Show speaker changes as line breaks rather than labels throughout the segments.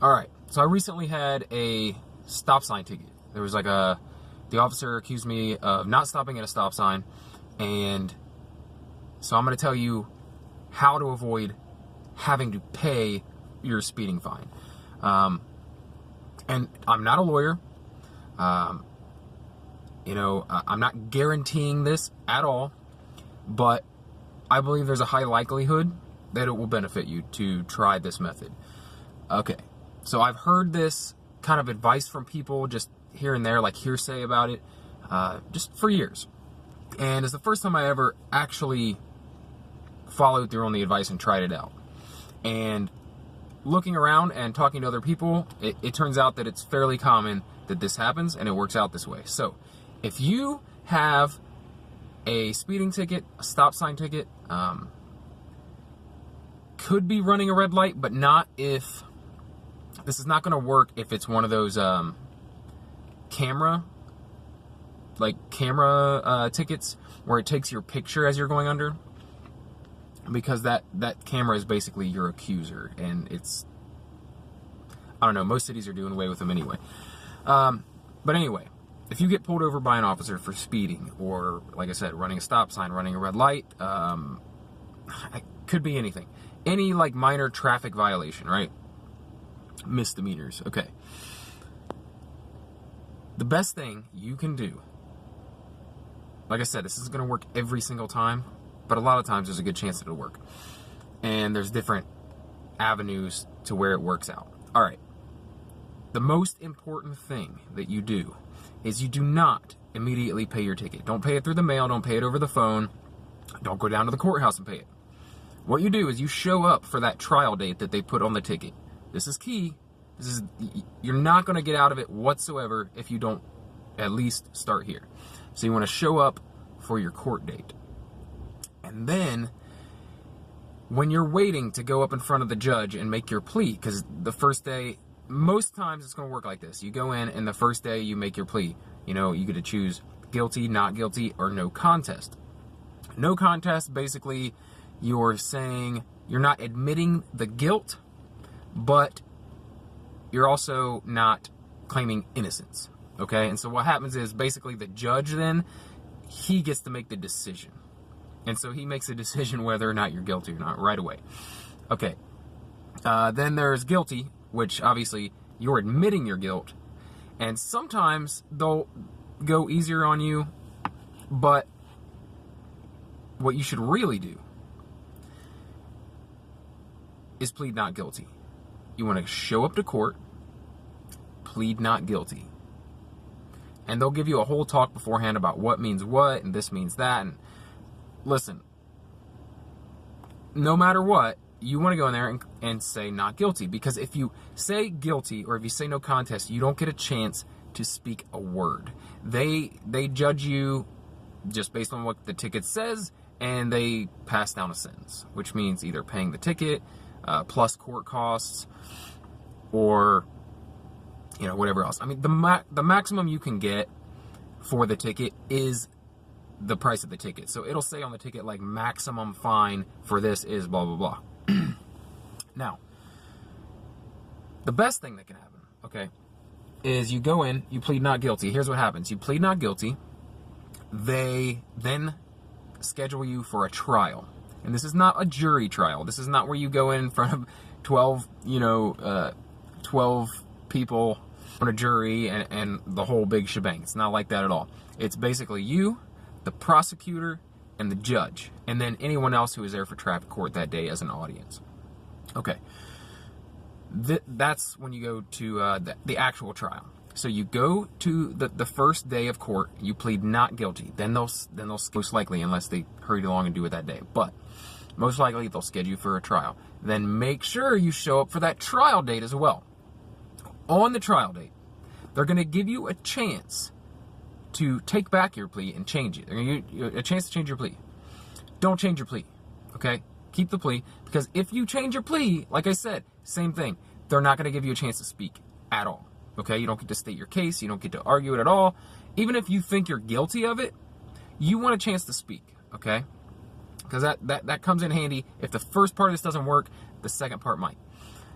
All right. So I recently had a stop sign ticket. There was the officer accused me of not stopping at a stop sign. And so I'm going to tell you how to avoid having to pay your speeding fine. And I'm not a lawyer. I'm not guaranteeing this at all, but I believe there's a high likelihood that it will benefit you to try this method. Okay, so I've heard this kind of advice from people just here and there, like hearsay about it, just for years. And it's the first time I ever actually followed through on the advice and tried it out. And looking around and talking to other people, it turns out that it's fairly common that this happens and it works out this way. So if you have a speeding ticket, a stop sign ticket, could be running a red light, but not if, this is not going to work if it's one of those camera tickets where it takes your picture as you're going under, because that camera is basically your accuser, and it's, I don't know, most cities are doing away with them anyway. But anyway, if you get pulled over by an officer for speeding, or like I said, running a stop sign, running a red light, it could be anything. Any like minor traffic violation, right? Misdemeanors, okay. The best thing you can do, like I said, this isn't going to work every single time, but a lot of times there's a good chance it'll work. And there's different avenues to where it works out. All right. The most important thing that you do is you do not immediately pay your ticket. Don't pay it through the mail. Don't pay it over the phone. Don't go down to the courthouse and pay it. What you do is you show up for that trial date that they put on the ticket. This is key. You're not going to get out of it whatsoever if you don't at least start here. So you want to show up for your court date. And then when you're waiting to go up in front of the judge and make your plea, because the first day, most times it's going to work like this. You go in and the first day you make your plea. You know, you get to choose guilty, not guilty, or no contest. No contest, basically, you're saying you're not admitting the guilt, but you're also not claiming innocence. Okay? And so what happens is basically the judge then, he gets to make the decision. And so he makes a decision whether or not you're guilty or not right away. Okay. Then there's guilty, which obviously you're admitting your guilt. And sometimes they'll go easier on you, but what you should really do is plead not guilty. You want to show up to court, plead not guilty. And they'll give you a whole talk beforehand about what means what, and this means that. And listen, no matter what, you want to go in there and say not guilty. Because if you say guilty or if you say no contest, you don't get a chance to speak a word. They judge you just based on what the ticket says, and they pass down a sentence, which means either paying the ticket plus court costs, or whatever else. I mean, the maximum you can get for the ticket is the price of the ticket. So it'll say on the ticket, like, maximum fine for this is blah, blah, blah. Now, the best thing that can happen, okay, is you go in, you plead not guilty. Here's what happens. You plead not guilty. They then schedule you for a trial. And this is not a jury trial. This is not where you go in front of 12 people on a jury and the whole big shebang. It's not like that at all. It's basically you, the prosecutor, and the judge, and then anyone else who is there for traffic court that day as an audience. Okay. That's when you go to the actual trial. So you go to the first day of court, you plead not guilty. Then they'll most likely, unless they hurried along and do it that day, but most likely they'll schedule you for a trial. Then make sure you show up for that trial date as well. On the trial date, they're going to give you a chance to take back your plea and change it. They're going to give you a chance to change your plea. Don't change your plea, okay? Keep the plea, because if you change your plea, like I said, same thing. They're not going to give you a chance to speak at all, okay? You don't get to state your case. You don't get to argue it at all. Even if you think you're guilty of it, you want a chance to speak, okay? Because that comes in handy. If the first part of this doesn't work, the second part might.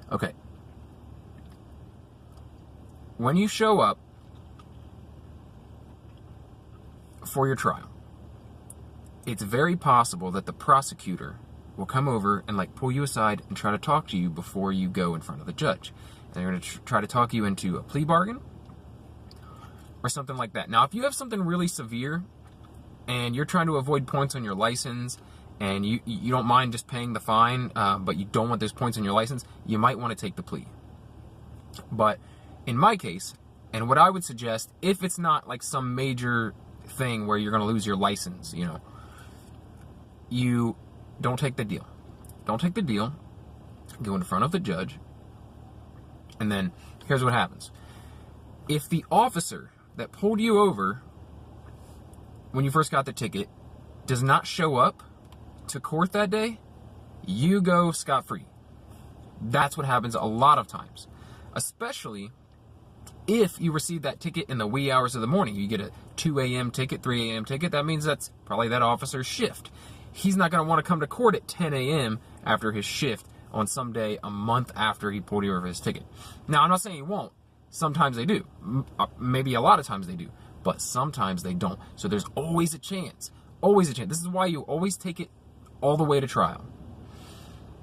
Okay. when you show up for your trial, it's very possible that the prosecutor will come over and like pull you aside and try to talk to you before you go in front of the judge. And they're going to try to talk you into a plea bargain or something like that. Now, if you have something really severe and you're trying to avoid points on your license and you don't mind just paying the fine, but you don't want those points on your license, you might want to take the plea. But in my case, and what I would suggest, if it's not like some major thing where you're going to lose your license, you don't take the deal. Don't take the deal. Go in front of the judge. And then here's what happens. If the officer that pulled you over when you first got the ticket does not show up to court that day, you go scot-free. That's what happens a lot of times, especially if you receive that ticket in the wee hours of the morning. You get a 2 a.m. ticket, 3 a.m. ticket. That means that's probably that officer's shift. He's not going to want to come to court at 10 a.m. after his shift on some day a month after he pulled you over his ticket. Now, I'm not saying he won't. Sometimes they do. Maybe a lot of times they do. But sometimes they don't. So there's always a chance. Always a chance. This is why you always take it all the way to trial.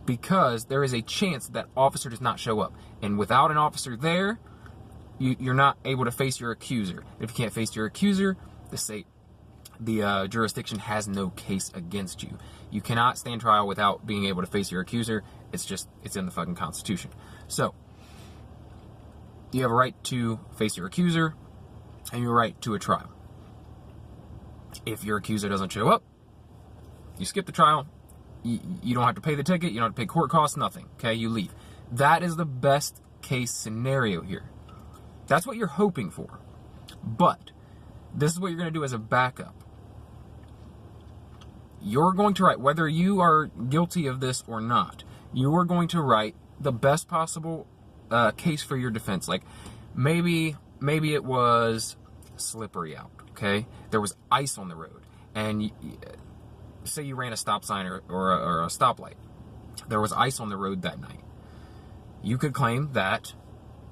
Because there is a chance that officer does not show up. And without an officer there, you're not able to face your accuser. If you can't face your accuser, the jurisdiction has no case against you. You cannot stand trial without being able to face your accuser. It's in the fucking Constitution. So, you have a right to face your accuser, and your right to a trial. If your accuser doesn't show up, you skip the trial. You don't have to pay the ticket. You don't have to pay court costs, nothing. Okay, you leave. That is the best case scenario here. That's what you're hoping for. But this is what you're going to do as a backup. You're going to write, whether you are guilty of this or not, you are going to write the best possible case for your defense. Like, maybe it was slippery out, okay? There was ice on the road. And say you ran a stop sign or a stoplight. There was ice on the road that night. You could claim that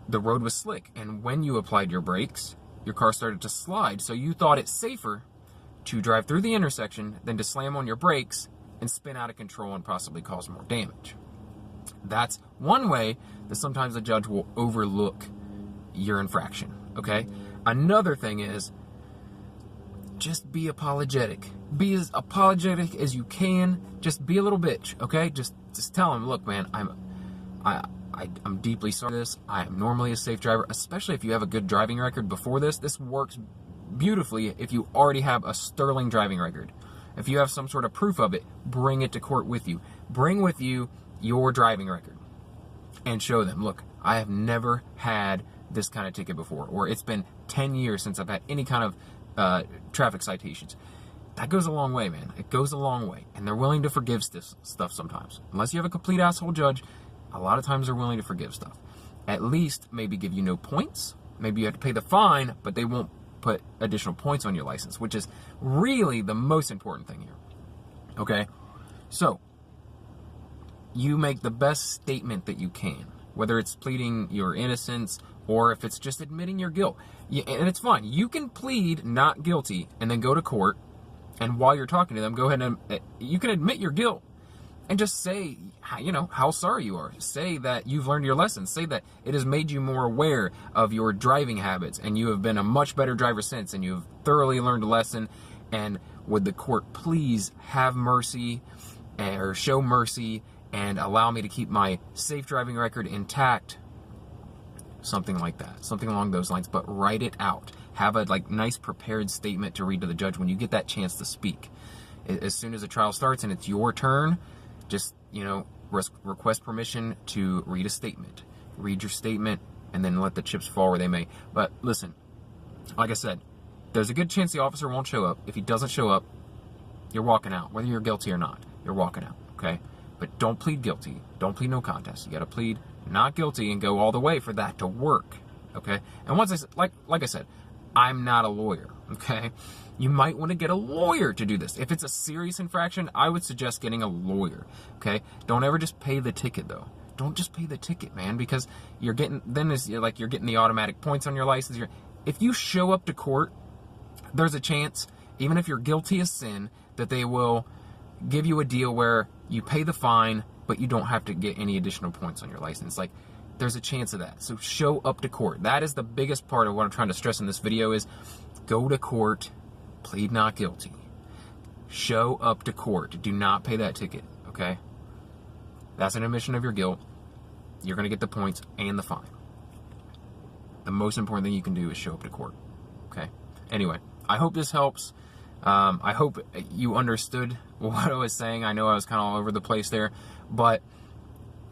the road was slick, and when you applied your brakes, your car started to slide, so you thought it safer to drive through the intersection than to slam on your brakes and spin out of control and possibly cause more damage. That's one way that sometimes the judge will overlook your infraction, okay? Another thing is, just be apologetic. Be as apologetic as you can. Just be a little bitch, okay? Just tell him, look, man, I'm deeply sorry for this. I am normally a safe driver, especially if you have a good driving record before this. This works beautifully if you already have a sterling driving record. If you have some sort of proof of it, bring it to court with you. Bring with you your driving record and show them, look, I have never had this kind of ticket before, or it's been 10 years since I've had any kind of traffic citations. That goes a long way, man. It goes a long way. And they're willing to forgive stuff sometimes. Unless you have a complete asshole judge, a lot of times they're willing to forgive stuff. At least maybe give you no points. Maybe you have to pay the fine, but they won't put additional points on your license, which is really the most important thing here. Okay? So, you make the best statement that you can, whether it's pleading your innocence or if it's just admitting your guilt. And it's fine. You can plead not guilty and then go to court, and while you're talking to them, go ahead and you can admit your guilt and just say, how sorry you are. Say that you've learned your lesson. Say that it has made you more aware of your driving habits and you have been a much better driver since, and you've thoroughly learned a lesson. And would the court please have mercy or show mercy and allow me to keep my safe driving record intact? Something like that. Something along those lines. But write it out. Have a nice prepared statement to read to the judge when you get that chance to speak. As soon as the trial starts and it's your turn, just, request permission to read a statement. Read your statement and then let the chips fall where they may. But listen, like I said, there's a good chance the officer won't show up. If he doesn't show up, you're walking out. Whether you're guilty or not, you're walking out, okay? But don't plead guilty. Don't plead no contest. You got to plead not guilty and go all the way for that to work, okay? And once like I said, I'm not a lawyer, okay? You might want to get a lawyer to do this. If it's a serious infraction, I would suggest getting a lawyer, okay? Don't ever just pay the ticket, though. don't just pay the ticket, man, because you're getting you're getting the automatic points on your license. If you show up to court, there's a chance, even if you're guilty of sin, that they will give you a deal where you pay the fine, but you don't have to get any additional points on your license. Like, there's a chance of that. So show up to court. That is the biggest part of what I'm trying to stress in this video is go to court, plead not guilty. Show up to court. Do not pay that ticket, okay? That's an admission of your guilt. You're going to get the points and the fine. The most important thing you can do is show up to court, okay? Anyway, I hope this helps. I hope you understood what I was saying. I know I was kind of all over the place there, but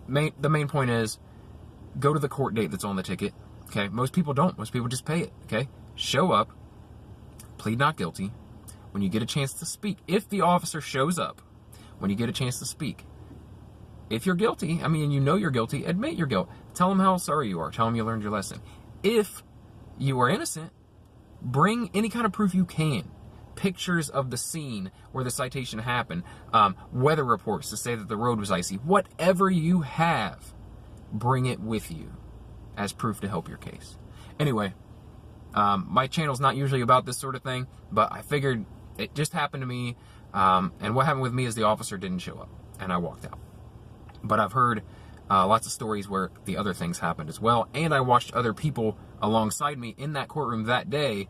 the main point is go to the court date that's on the ticket, okay? Most people don't. Most people just pay it, okay? Show up, plead not guilty. When you get a chance to speak, if the officer shows up, when you get a chance to speak, if you're guilty, you know you're guilty, admit your guilt. Tell them how sorry you are. Tell them you learned your lesson. If you are innocent, bring any kind of proof you can. Pictures of the scene where the citation happened, weather reports to say that the road was icy. Whatever you have, bring it with you as proof to help your case. Anyway, my channel's not usually about this sort of thing, but I figured it just happened to me, and what happened with me is the officer didn't show up, and I walked out. But I've heard lots of stories where the other things happened as well, and I watched other people alongside me in that courtroom that day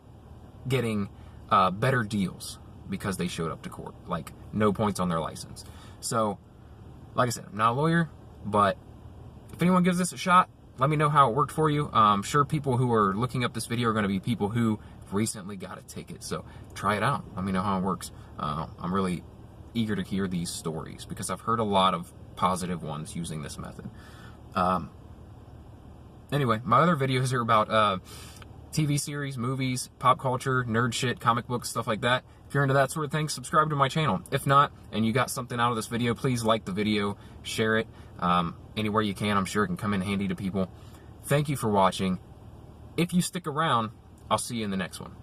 getting better deals because they showed up to court, like no points on their license. So, like I said, I'm not a lawyer, but if anyone gives this a shot, let me know how it worked for you. I'm sure people who are looking up this video are going to be people who recently got a ticket. So try it out. Let me know how it works. I'm really eager to hear these stories because I've heard a lot of positive ones using this method. Anyway, my other videos are about TV series, movies, pop culture, nerd shit, comic books, stuff like that. If you're into that sort of thing, subscribe to my channel. If not, and you got something out of this video, please like the video, share it anywhere you can. I'm sure it can come in handy to people. Thank you for watching. If you stick around, I'll see you in the next one.